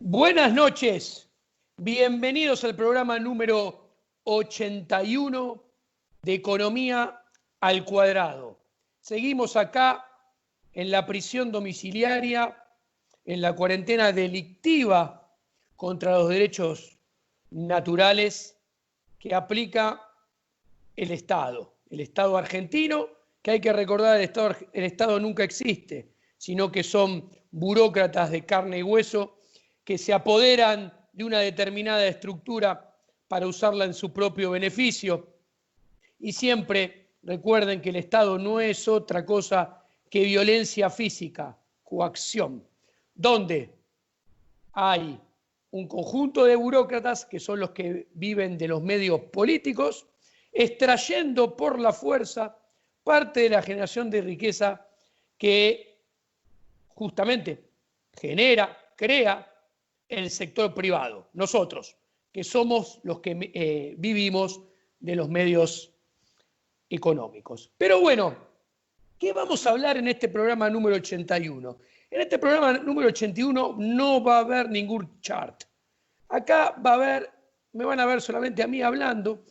Buenas noches, bienvenidos al programa número 81 de Economía al Cuadrado. Seguimos acá en la prisión domiciliaria, en la cuarentena delictiva contra los derechos naturales que aplica el Estado argentino, que hay que recordar, el Estado nunca existe, sino que son burócratas de carne y hueso que se apoderan de una determinada estructura para usarla en su propio beneficio. Y siempre recuerden que el Estado no es otra cosa que violencia física, coacción, donde hay un conjunto de burócratas que son los que viven de los medios políticos, extrayendo por la fuerza parte de la generación de riqueza que justamente crea el sector privado, nosotros, que somos los que vivimos de los medios económicos. Pero bueno, ¿qué vamos a hablar en este programa número 81? En este programa número 81 no va a haber ningún chart. Acá me van a ver solamente a mí hablando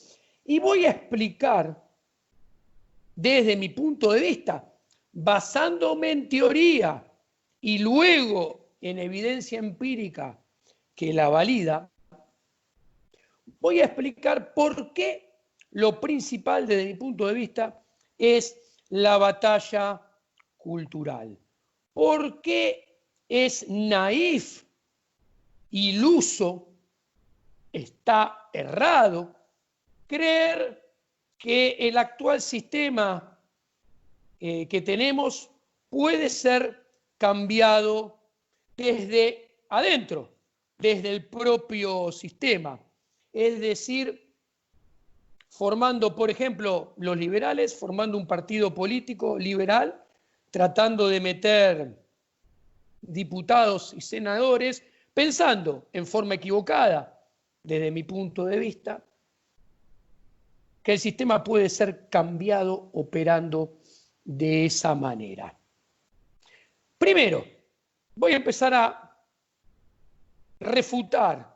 y voy a explicar desde mi punto de vista, basándome en teoría y luego en evidencia empírica que la valida, voy a explicar por qué lo principal desde mi punto de vista es la batalla cultural. ¿Por qué es naif, iluso, está errado creer que el actual sistema que tenemos puede ser cambiado desde adentro, desde el propio sistema? Es decir, formando, por ejemplo, los liberales, formando un partido político liberal, tratando de meter diputados y senadores, pensando en forma equivocada, desde mi punto de vista, que el sistema puede ser cambiado operando de esa manera. Primero, voy a empezar a refutar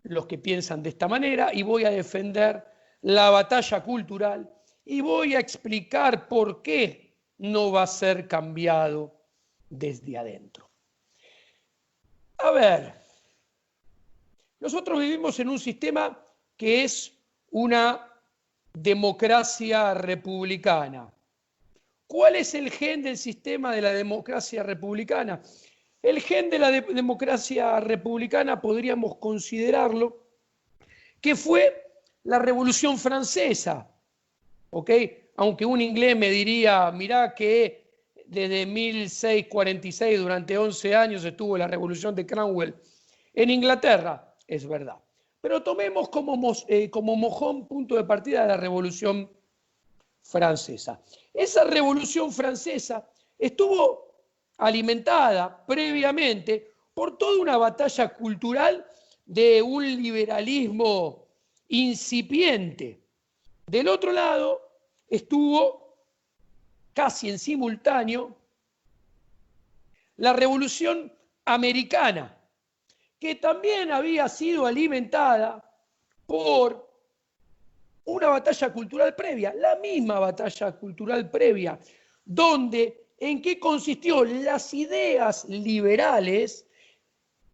los que piensan de esta manera y voy a defender la batalla cultural y voy a explicar por qué no va a ser cambiado desde adentro. A ver, nosotros vivimos en un sistema que es una democracia republicana. ¿Cuál es el gen del sistema de la democracia republicana? El gen de la democracia republicana podríamos considerarlo que fue la Revolución Francesa, ¿ok? Aunque un inglés me diría, mirá que desde 1646, durante 11 años estuvo la Revolución de Cromwell en Inglaterra, es verdad. Pero tomemos como mojón punto de partida de la Revolución Francesa. Esa Revolución Francesa estuvo alimentada previamente por toda una batalla cultural de un liberalismo incipiente. Del otro lado estuvo casi en simultáneo la Revolución Americana, que también había sido alimentada por una batalla cultural previa, la misma batalla cultural previa, donde ¿en qué consistió? Las ideas liberales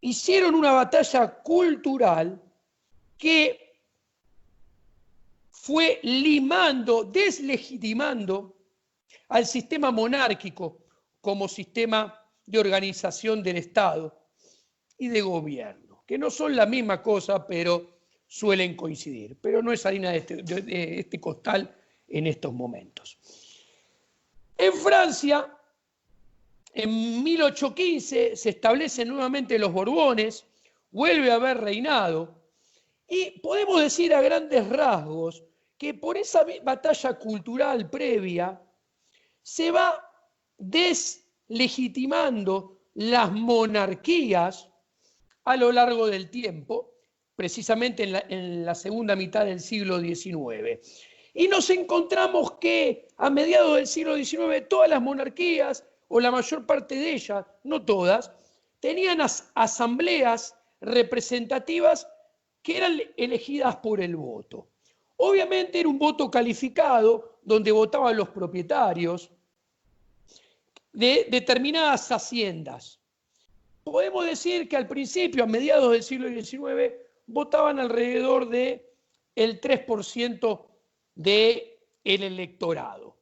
hicieron una batalla cultural que fue deslegitimando al sistema monárquico como sistema de organización del Estado y de gobierno, que no son la misma cosa, pero suelen coincidir. Pero no es harina de este costal en estos momentos. En Francia, en 1815, se establecen nuevamente los Borbones, vuelve a haber reinado, y podemos decir a grandes rasgos que por esa batalla cultural previa se va deslegitimando las monarquías a lo largo del tiempo, precisamente en la segunda mitad del siglo XIX. Y nos encontramos que a mediados del siglo XIX todas las monarquías, o la mayor parte de ellas, no todas, tenían asambleas representativas que eran elegidas por el voto. Obviamente era un voto calificado donde votaban los propietarios de determinadas haciendas. Podemos decir que al principio, a mediados del siglo XIX, votaban alrededor del 3% del electorado.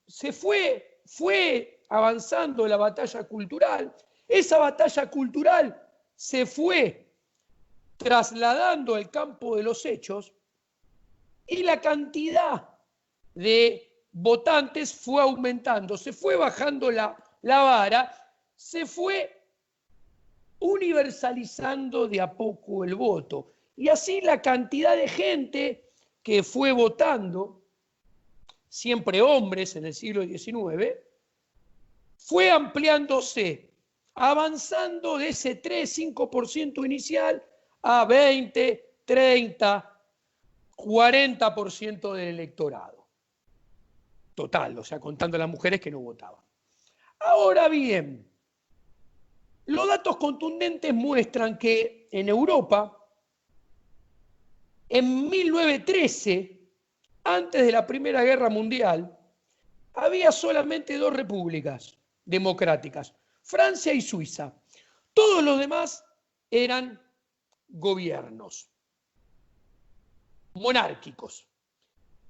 Se fue avanzando la batalla cultural. Esa batalla cultural se fue trasladando al campo de los hechos y la cantidad de votantes fue aumentando, se fue bajando la vara, se fue universalizando de a poco el voto. Y así la cantidad de gente que fue votando, siempre hombres en el siglo XIX, fue ampliándose, avanzando de ese 3-5% inicial a 20, 30, 40% del electorado. Total, o sea, contando a las mujeres que no votaban. Ahora bien, los datos contundentes muestran que en Europa, en 1913, antes de la Primera Guerra Mundial, había solamente 2 repúblicas democráticas, Francia y Suiza. Todos los demás eran gobiernos monárquicos.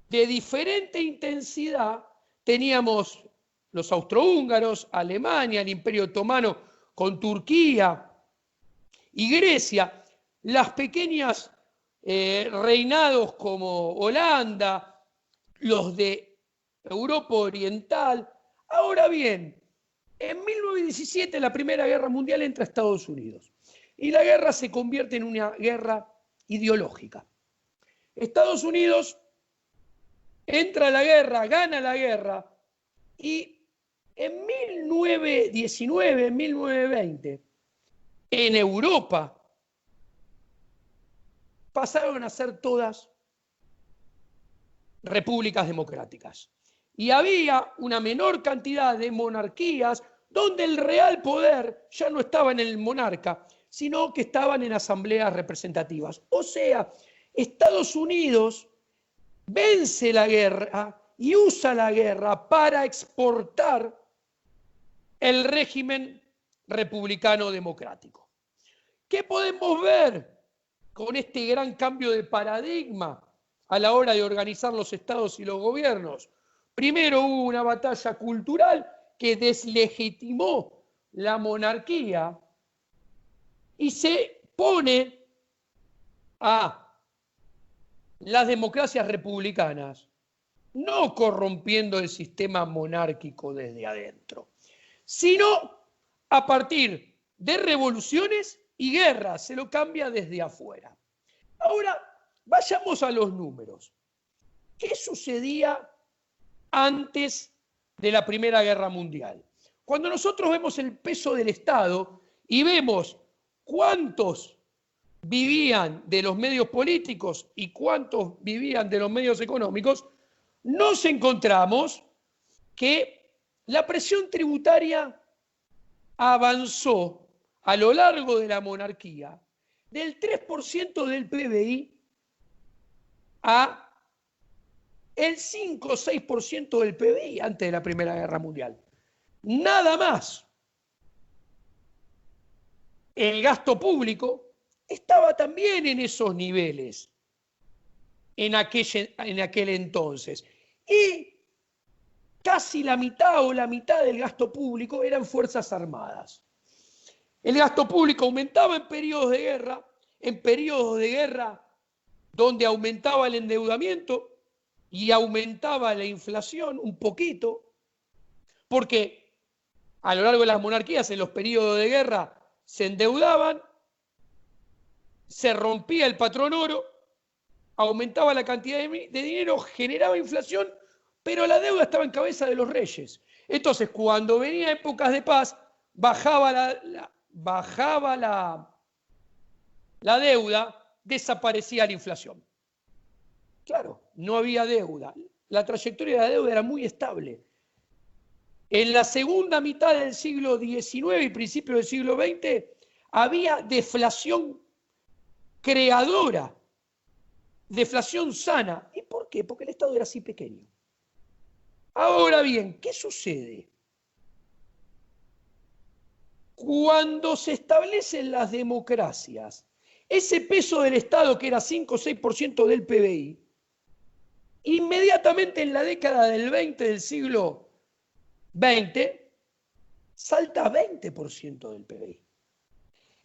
De diferente intensidad teníamos los austrohúngaros, Alemania, el Imperio Otomano con Turquía y Grecia, las pequeñas reinados como Holanda, los de Europa Oriental. Ahora bien, en 1917 la Primera Guerra Mundial entra a Estados Unidos y la guerra se convierte en una guerra ideológica. Estados Unidos entra a la guerra, gana la guerra y en 1919, 1920, en Europa pasaron a ser todas repúblicas democráticas. Y había una menor cantidad de monarquías donde el real poder ya no estaba en el monarca, sino que estaban en asambleas representativas. O sea, Estados Unidos vence la guerra y usa la guerra para exportar el régimen republicano democrático. ¿Qué podemos ver con este gran cambio de paradigma a la hora de organizar los estados y los gobiernos? Primero hubo una batalla cultural que deslegitimó la monarquía y se pone a las democracias republicanas, no corrompiendo el sistema monárquico desde adentro, sino a partir de revoluciones y guerras, se lo cambia desde afuera. Ahora, vayamos a los números. ¿Qué sucedía antes de la Primera Guerra Mundial? Cuando nosotros vemos el peso del Estado y vemos cuántos vivían de los medios políticos y cuántos vivían de los medios económicos, nos encontramos que la presión tributaria avanzó a lo largo de la monarquía del 3% del PBI a el 5 o 6% del PBI antes de la Primera Guerra Mundial. Nada más. El gasto público estaba también en esos niveles en aquel entonces. Y casi la mitad o la mitad del gasto público eran Fuerzas Armadas. El gasto público aumentaba en periodos de guerra donde aumentaba el endeudamiento y aumentaba la inflación un poquito, porque a lo largo de las monarquías, en los periodos de guerra, se endeudaban, se rompía el patrón oro, aumentaba la cantidad de dinero, generaba inflación, pero la deuda estaba en cabeza de los reyes. Entonces, cuando venía épocas de paz, bajaba la deuda, desaparecía la inflación. Claro, no había deuda. La trayectoria de la deuda era muy estable. En la segunda mitad del siglo XIX y principio del siglo XX había deflación creadora, deflación sana. ¿Y por qué? Porque el Estado era así pequeño. Ahora bien, ¿qué sucede? Cuando se establecen las democracias, ese peso del Estado que era 5 o 6% del PBI, inmediatamente en la década del 20 del siglo XX, salta a 20% del PBI.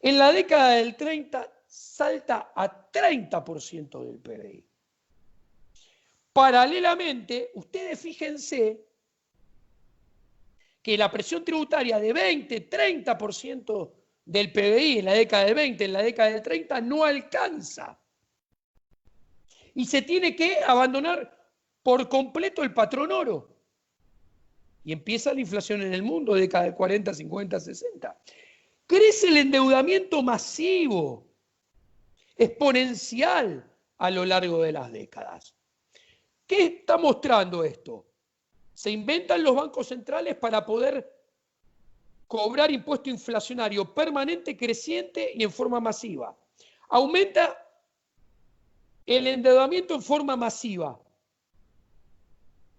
En la década del 30 salta a 30% del PBI. Paralelamente, ustedes fíjense que la presión tributaria de 20-30% del PBI en la década del 20, en la década del 30, no alcanza. Y se tiene que abandonar por completo el patrón oro. Y empieza la inflación en el mundo, década del 40, 50, 60. Crece el endeudamiento masivo, exponencial a lo largo de las décadas. ¿Qué está mostrando esto? Se inventan los bancos centrales para poder cobrar impuesto inflacionario permanente, creciente y en forma masiva. Aumenta el endeudamiento en forma masiva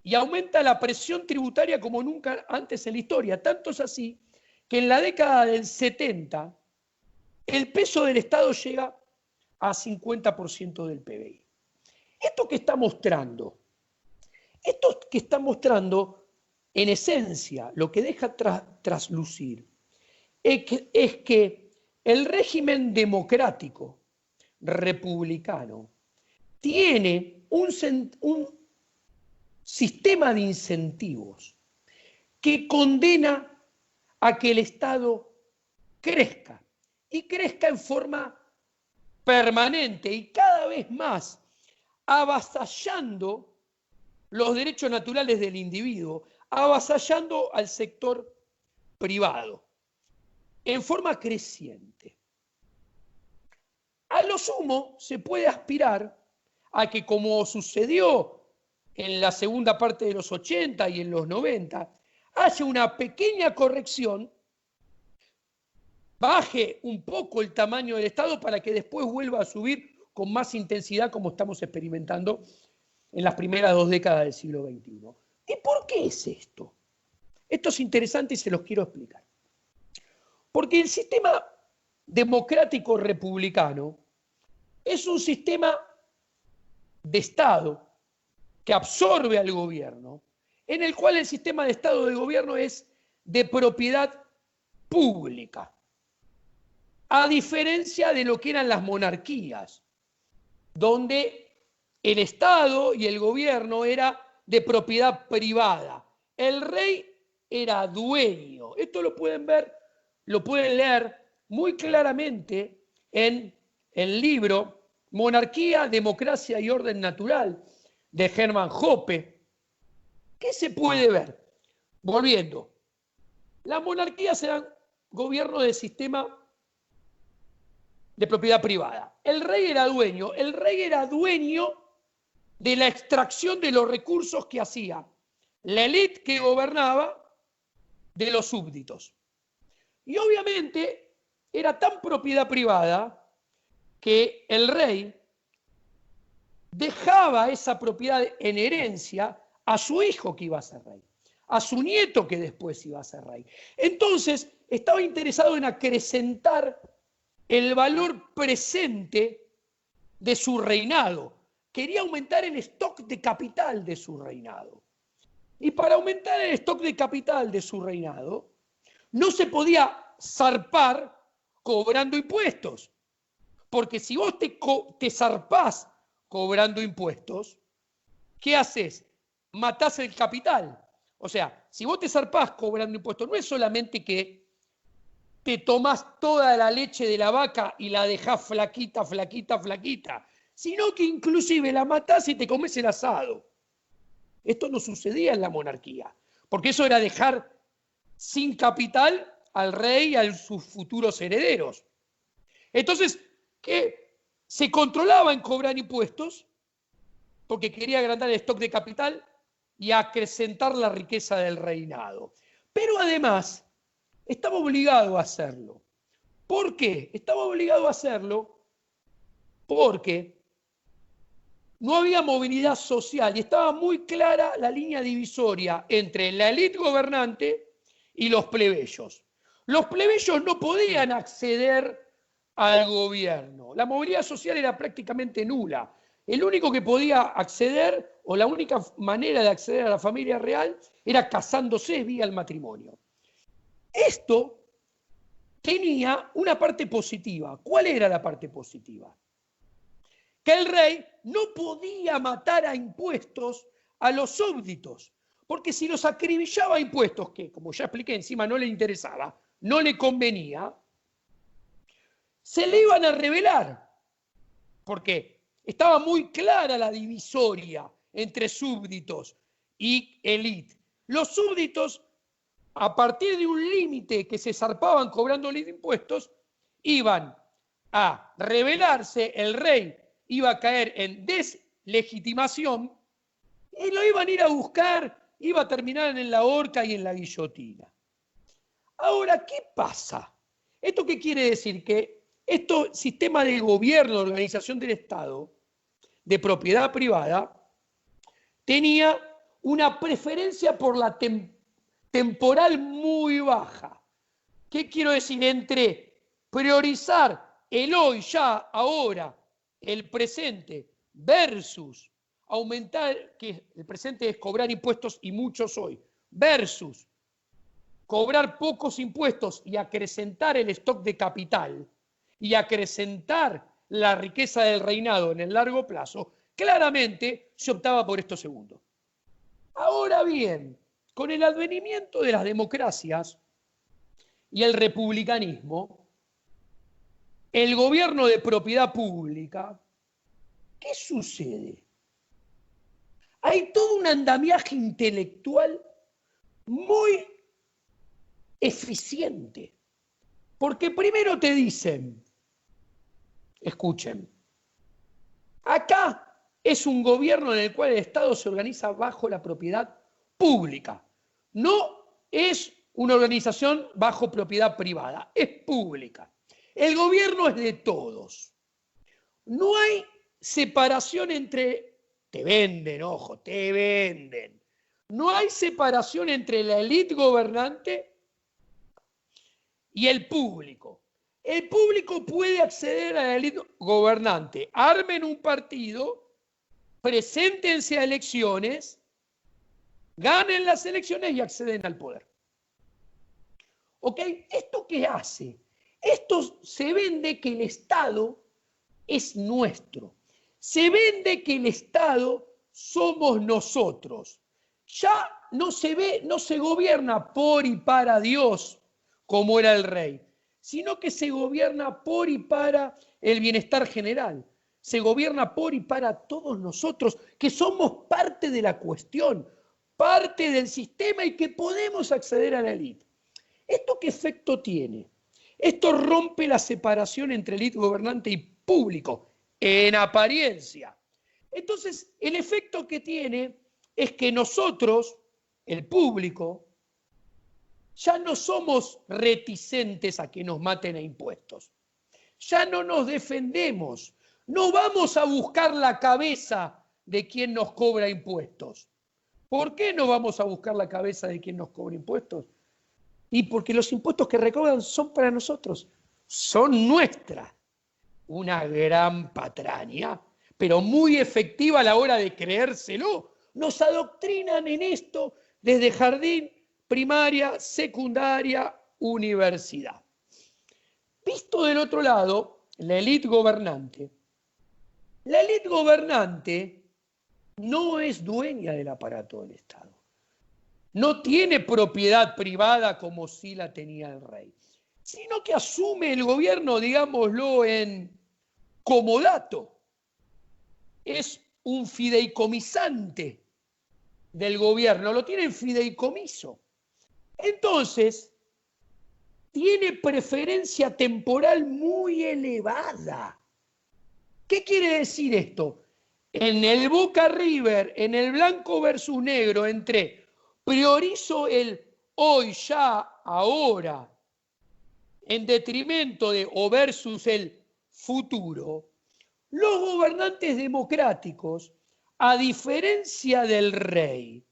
y aumenta la presión tributaria como nunca antes en la historia. Tanto es así que en la década del 70 el peso del Estado llega a 50% del PBI. ¿Esto qué está mostrando? Esto que está mostrando, en esencia, lo que deja traslucir es que el régimen democrático republicano tiene un sistema de incentivos que condena a que el Estado crezca y crezca en forma permanente y cada vez más avasallando los derechos naturales del individuo, avasallando al sector privado en forma creciente. A lo sumo se puede aspirar a que, como sucedió en la segunda parte de los 80 y en los 90, haya una pequeña corrección, baje un poco el tamaño del Estado para que después vuelva a subir con más intensidad como estamos experimentando en las primeras 2 décadas del siglo XXI. ¿Y por qué es esto? Esto es interesante y se los quiero explicar. Porque el sistema democrático republicano es un sistema de Estado que absorbe al gobierno, en el cual el sistema de Estado de gobierno es de propiedad pública, a diferencia de lo que eran las monarquías, donde el Estado y el gobierno era de propiedad privada. El rey era dueño. Esto lo pueden ver, lo pueden leer muy claramente en el libro Monarquía, Democracia y Orden Natural de Hermann Hoppe. ¿Qué se puede ver? Volviendo, las monarquías eran gobierno de sistema de propiedad privada. El rey era dueño de la extracción de los recursos que hacía la élite que gobernaba de los súbditos. Y obviamente era tan propiedad privada que el rey dejaba esa propiedad en herencia a su hijo que iba a ser rey, a su nieto que después iba a ser rey. Entonces estaba interesado en acrecentar el valor presente de su reinado. Quería aumentar el stock de capital de su reinado. Y para aumentar el stock de capital de su reinado, no se podía zarpar cobrando impuestos. Porque si vos te zarpás cobrando impuestos, ¿qué haces? Matás el capital. O sea, si vos te zarpás cobrando impuestos, no es solamente que te tomás toda la leche de la vaca y la dejás flaquita, flaquita, flaquita, sino que inclusive la matás y te comes el asado. Esto no sucedía en la monarquía, porque eso era dejar sin capital al rey y a sus futuros herederos. Entonces, ¿qué? Se controlaba en cobrar impuestos porque quería agrandar el stock de capital y acrecentar la riqueza del reinado. Pero además, estaba obligado a hacerlo. ¿Por qué? Estaba obligado a hacerlo porque no había movilidad social y estaba muy clara la línea divisoria entre la élite gobernante y los plebeyos. Los plebeyos no podían acceder al gobierno. La movilidad social era prácticamente nula. El único que podía acceder, o la única manera de acceder a la familia real, era casándose vía el matrimonio. Esto tenía una parte positiva. ¿Cuál era la parte positiva? Que el rey no podía matar a impuestos a los súbditos, porque si los acribillaba a impuestos, que como ya expliqué encima no le interesaba, no le convenía, se le iban a rebelar, porque estaba muy clara la divisoria entre súbditos y élite. Los súbditos, a partir de un límite que se zarpaban cobrándoles impuestos, iban a rebelarse, el rey iba a caer en deslegitimación y lo iban a ir a buscar, iba a terminar en la horca y en la guillotina. Ahora, ¿qué pasa? ¿Esto qué quiere decir? Que este sistema de gobierno, de organización del Estado, de propiedad privada, tenía una preferencia por la temporal muy baja. ¿Qué quiero decir? Entre priorizar el hoy, ya, ahora, el presente, versus aumentar, que el presente es cobrar impuestos y muchos hoy, versus cobrar pocos impuestos y acrecentar el stock de capital y acrecentar la riqueza del reinado en el largo plazo, claramente se optaba por esto segundo. Ahora bien, con el advenimiento de las democracias y el republicanismo, el gobierno de propiedad pública, ¿qué sucede? Hay todo un andamiaje intelectual muy eficiente. Porque primero te dicen, escuchen, acá es un gobierno en el cual el Estado se organiza bajo la propiedad pública. No es una organización bajo propiedad privada, es pública. El gobierno es de todos. No hay separación entre, te venden, ojo, te venden. No hay separación entre la élite gobernante y el público. El público puede acceder a la élite gobernante. Armen un partido, preséntense a elecciones, ganen las elecciones y acceden al poder. ¿Ok? ¿Esto qué hace? Esto se vende que el Estado es nuestro. Se vende que el Estado somos nosotros. Ya no se gobierna por y para Dios como era el rey, sino que se gobierna por y para el bienestar general. Se gobierna por y para todos nosotros, que somos parte de la cuestión, parte del sistema y que podemos acceder a la élite. ¿Esto qué efecto tiene? Esto rompe la separación entre élite gobernante y público, en apariencia. Entonces, el efecto que tiene es que nosotros, el público, ya no somos reticentes a que nos maten a impuestos. Ya no nos defendemos. No vamos a buscar la cabeza de quien nos cobra impuestos. ¿Por qué no vamos a buscar la cabeza de quien nos cobra impuestos? Y porque los impuestos que recaudan son para nosotros, son nuestras. Una gran patraña, pero muy efectiva a la hora de creérselo. Nos adoctrinan en esto desde jardín, primaria, secundaria, universidad. Visto del otro lado, la élite gobernante. La élite gobernante no es dueña del aparato del Estado. No tiene propiedad privada como sí la tenía el rey, sino que asume el gobierno, digámoslo, en comodato. Es un fideicomisante del gobierno, lo tiene en fideicomiso. Entonces, tiene preferencia temporal muy elevada. ¿Qué quiere decir esto? En el Boca River, en el blanco versus negro, entre priorizo el hoy, ya, ahora, en detrimento de o versus el futuro, los gobernantes democráticos, a diferencia del rey,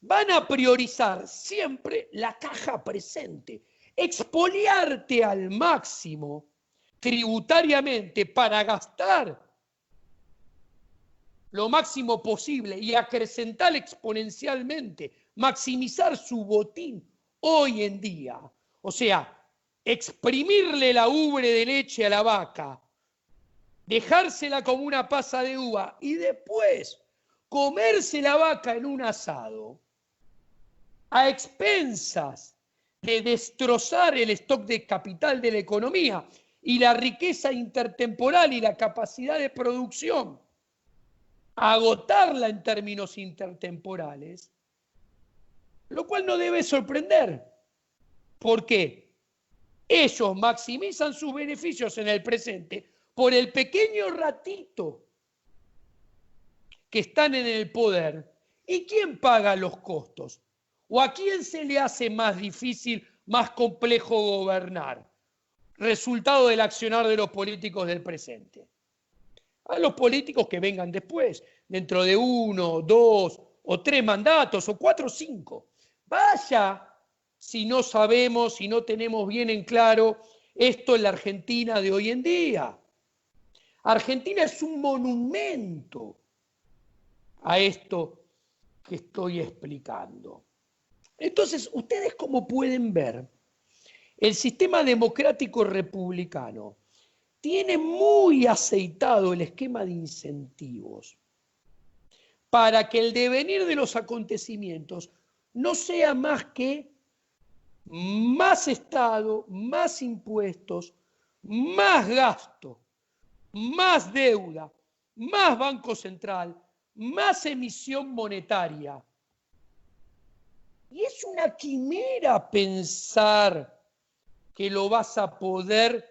van a priorizar siempre la caja presente, expoliarte al máximo tributariamente para gastar lo máximo posible y acrecentar exponencialmente, maximizar su botín hoy en día. O sea, exprimirle la ubre de leche a la vaca, dejársela como una pasa de uva y después comerse la vaca en un asado a expensas de destrozar el stock de capital de la economía y la riqueza intertemporal y la capacidad de producción, agotarla en términos intertemporales, lo cual no debe sorprender. ¿Por qué? Ellos maximizan sus beneficios en el presente por el pequeño ratito que están en el poder. ¿Y quién paga los costos? ¿O a quién se le hace más difícil, más complejo gobernar? Resultado del accionar de los políticos del presente. A los políticos que vengan después, dentro de 1, 2 o 3 mandatos, o 4 o 5. Vaya si no sabemos, si no tenemos bien en claro esto en la Argentina de hoy en día. Argentina es un monumento a esto que estoy explicando. Entonces, ustedes como pueden ver, el sistema democrático republicano tiene muy aceitado el esquema de incentivos para que el devenir de los acontecimientos no sea más que más Estado, más impuestos, más gasto, más deuda, más Banco Central, más emisión monetaria. Y es una quimera pensar que lo vas a poder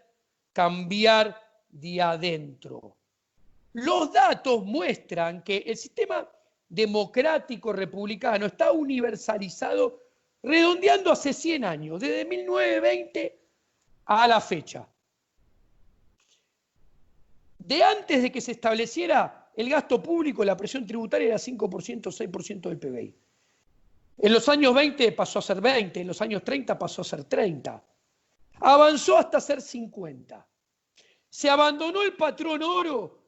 cambiar de adentro. Los datos muestran que el sistema democrático republicano está universalizado redondeando hace 100 años, desde 1920 a la fecha. De antes de que se estableciera el gasto público, la presión tributaria era 5%, 6% del PBI. En los años 20 pasó a ser 20, en los años 30 pasó a ser 30. Avanzó hasta ser 50. Se abandonó el patrón oro,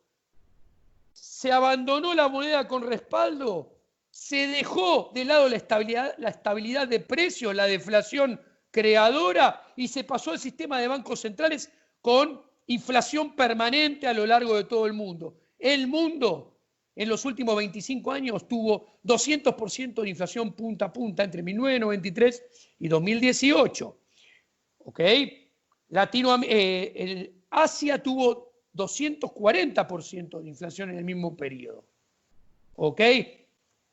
se abandonó la moneda con respaldo, se dejó de lado la estabilidad de precios, la deflación creadora y se pasó al sistema de bancos centrales con inflación permanente a lo largo de todo el mundo. El mundo en los últimos 25 años tuvo 200% de inflación punta a punta entre 1993 y 2018. ¿Ok? Asia tuvo 240% de inflación en el mismo periodo. ¿Ok?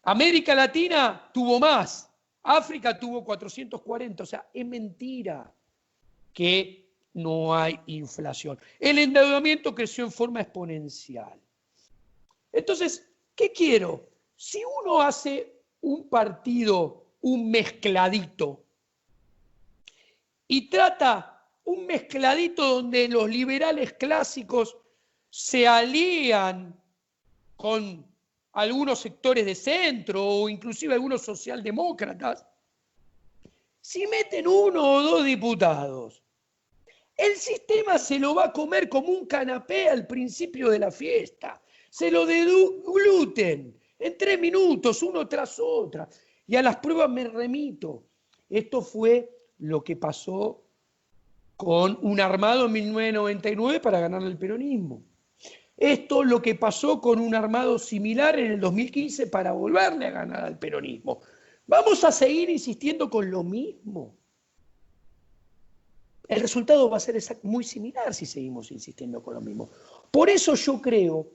América Latina tuvo más. África tuvo 440. O sea, es mentira que no hay inflación. El endeudamiento creció en forma exponencial. Entonces, ¿qué quiero? Si uno hace un partido, un mezcladito, y trata un mezcladito donde los liberales clásicos se alían con algunos sectores de centro o inclusive algunos socialdemócratas, si meten 1 o 2 diputados, el sistema se lo va a comer como un canapé al principio de la fiesta. Se lo degluten en 3 minutos, uno tras otra. Y a las pruebas me remito. Esto fue lo que pasó con un armado en 1999 para ganarle al peronismo. Esto es lo que pasó con un armado similar en el 2015 para volverle a ganar al peronismo. ¿Vamos a seguir insistiendo con lo mismo? El resultado va a ser muy similar si seguimos insistiendo con lo mismo. Por eso yo creo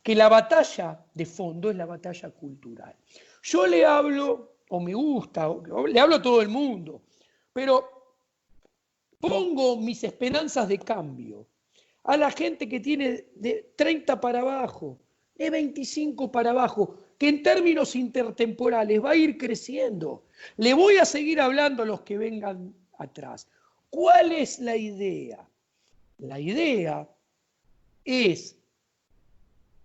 que la batalla de fondo es la batalla cultural. Yo le hablo, o me gusta, le hablo a todo el mundo, pero pongo mis esperanzas de cambio a la gente que tiene de 30 para abajo, de 25 para abajo, que en términos intertemporales va a ir creciendo. Le voy a seguir hablando a los que vengan atrás. ¿Cuál es la idea? La idea es,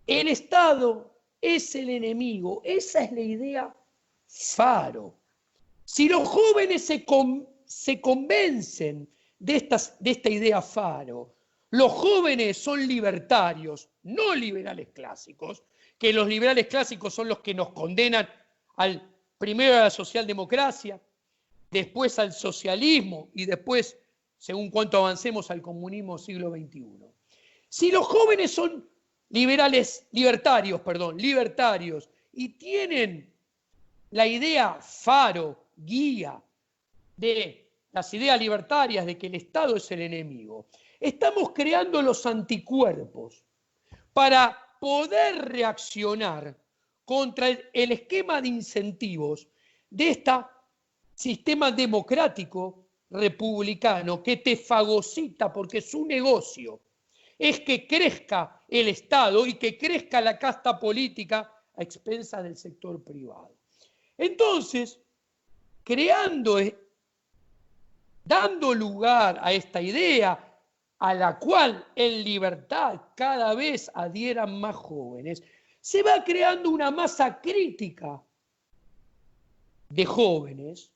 el Estado es el enemigo. Esa es la idea faro. Si los jóvenes se convencen de esta idea faro, los jóvenes son libertarios, no liberales clásicos, que los liberales clásicos son los que nos condenan primero a la socialdemocracia, después al socialismo y después, según cuánto avancemos, al comunismo siglo XXI. Si los jóvenes son libertarios, y tienen la idea faro, guía, de las ideas libertarias de que el Estado es el enemigo, estamos creando los anticuerpos para poder reaccionar contra el esquema de incentivos de este sistema democrático republicano que te fagocita porque su negocio es que crezca el Estado y que crezca la casta política a expensas del sector privado. Entonces, dando lugar a esta idea a la cual en libertad cada vez adhieran más jóvenes, se va creando una masa crítica de jóvenes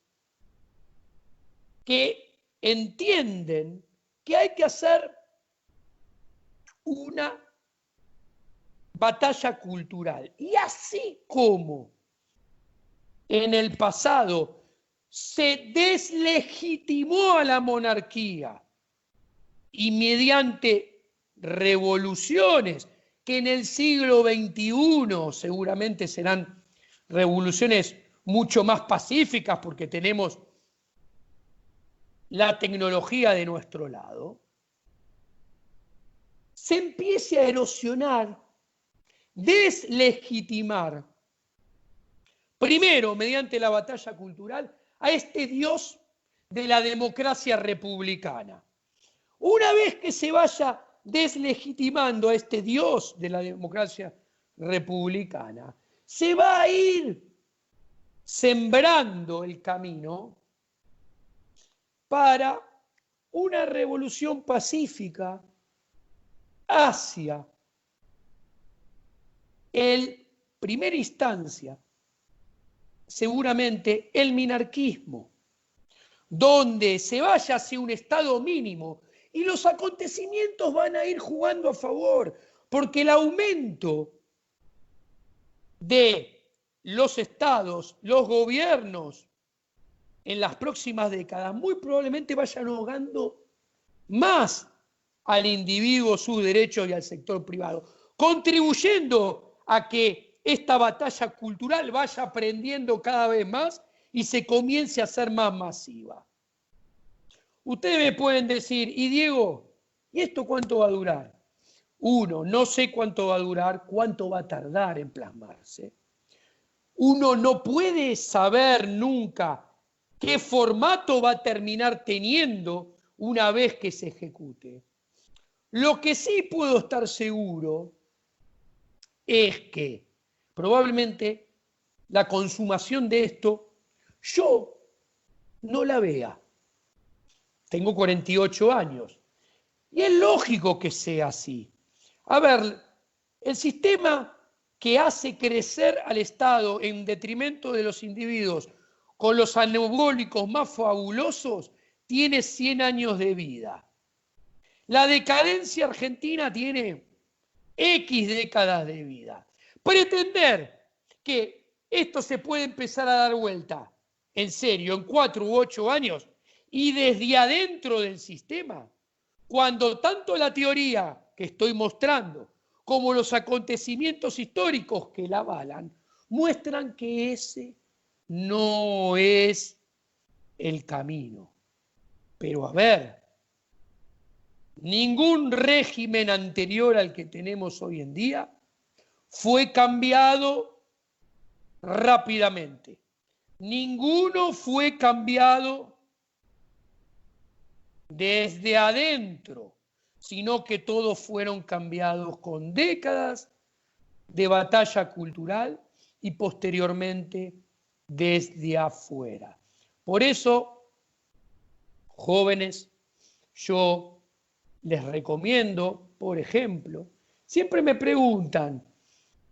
que entienden que hay que hacer una batalla cultural. Y así como en el pasado se deslegitimó a la monarquía y mediante revoluciones que en el siglo XXI seguramente serán revoluciones mucho más pacíficas porque tenemos la tecnología de nuestro lado, se empiece a erosionar, deslegitimar, primero mediante la batalla cultural, a este Dios de la democracia republicana. Una vez que se vaya deslegitimando a este Dios de la democracia republicana, se va a ir sembrando el camino para una revolución pacífica hacia primera instancia, seguramente el minarquismo, donde se vaya hacia un estado mínimo y los acontecimientos van a ir jugando a favor, porque el aumento de los estados, los gobiernos, en las próximas décadas, muy probablemente vayan ahogando más al individuo, sus derechos y al sector privado, contribuyendo a que esta batalla cultural vaya aprendiendo cada vez más y se comience a ser más masiva. Ustedes me pueden decir, y Diego, ¿y esto cuánto va a durar? Uno, no sé cuánto va a durar, cuánto va a tardar en plasmarse. Uno no puede saber nunca qué formato va a terminar teniendo una vez que se ejecute. Lo que sí puedo estar seguro es que probablemente la consumación de esto yo no la vea. Tengo 48 años y es lógico que sea así. A ver, el sistema que hace crecer al Estado en detrimento de los individuos con los anabólicos más fabulosos tiene 100 años de vida. La decadencia argentina tiene X décadas de vida. Pretender que esto se puede empezar a dar vuelta, en serio, en 4 u 8 años, y desde adentro del sistema, cuando tanto la teoría que estoy mostrando como los acontecimientos históricos que la avalan, muestran que ese no es el camino. Pero a ver, ningún régimen anterior al que tenemos hoy en día fue cambiado rápidamente. Ninguno fue cambiado desde adentro, sino que todos fueron cambiados con décadas de batalla cultural y posteriormente desde afuera. Por eso, jóvenes, yo les recomiendo, por ejemplo, siempre me preguntan,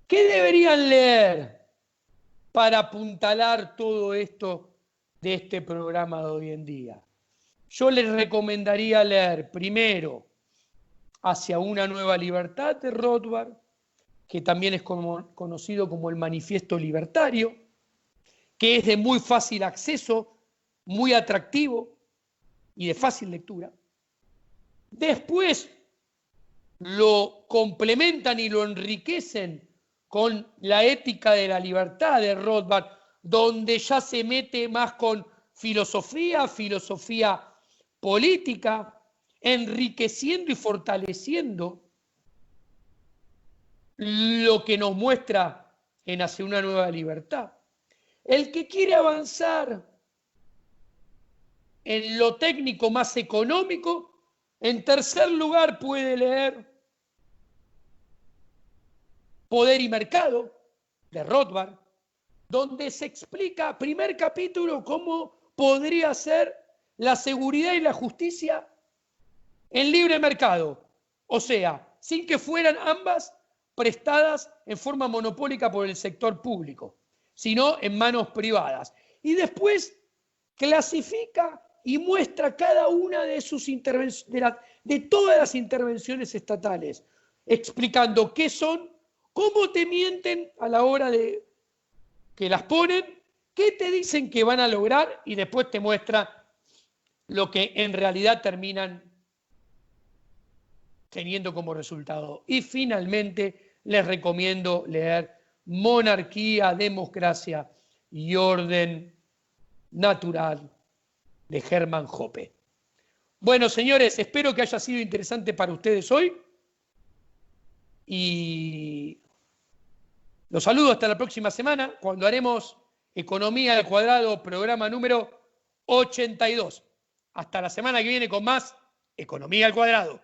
¿qué deberían leer para apuntalar todo esto de este programa de hoy en día? Yo les recomendaría leer primero Hacia una nueva libertad de Rothbard, que también es conocido como el Manifiesto Libertario, que es de muy fácil acceso, muy atractivo y de fácil lectura. Después lo complementan y lo enriquecen con La ética de la libertad de Rothbard, donde ya se mete más con filosofía política, enriqueciendo y fortaleciendo lo que nos muestra en Hacia una nueva libertad. El que quiere avanzar en lo técnico más económico, en tercer lugar puede leer Poder y Mercado de Rothbard, donde se explica, primer capítulo, cómo podría ser la seguridad y la justicia en libre mercado, o sea, sin que fueran ambas prestadas en forma monopólica por el sector público, sino en manos privadas. Y después clasifica y muestra cada una de sus intervenciones, de todas las intervenciones estatales, explicando qué son, cómo te mienten a la hora de que las ponen, qué te dicen que van a lograr y después te muestra lo que en realidad terminan teniendo como resultado. Y finalmente les recomiendo leer Monarquía, Democracia y Orden Natural de Hermann Hoppe. Bueno, señores, espero que haya sido interesante para ustedes hoy y los saludo hasta la próxima semana cuando haremos Economía al Cuadrado, programa número 82. Hasta la semana que viene con más Economía al Cuadrado.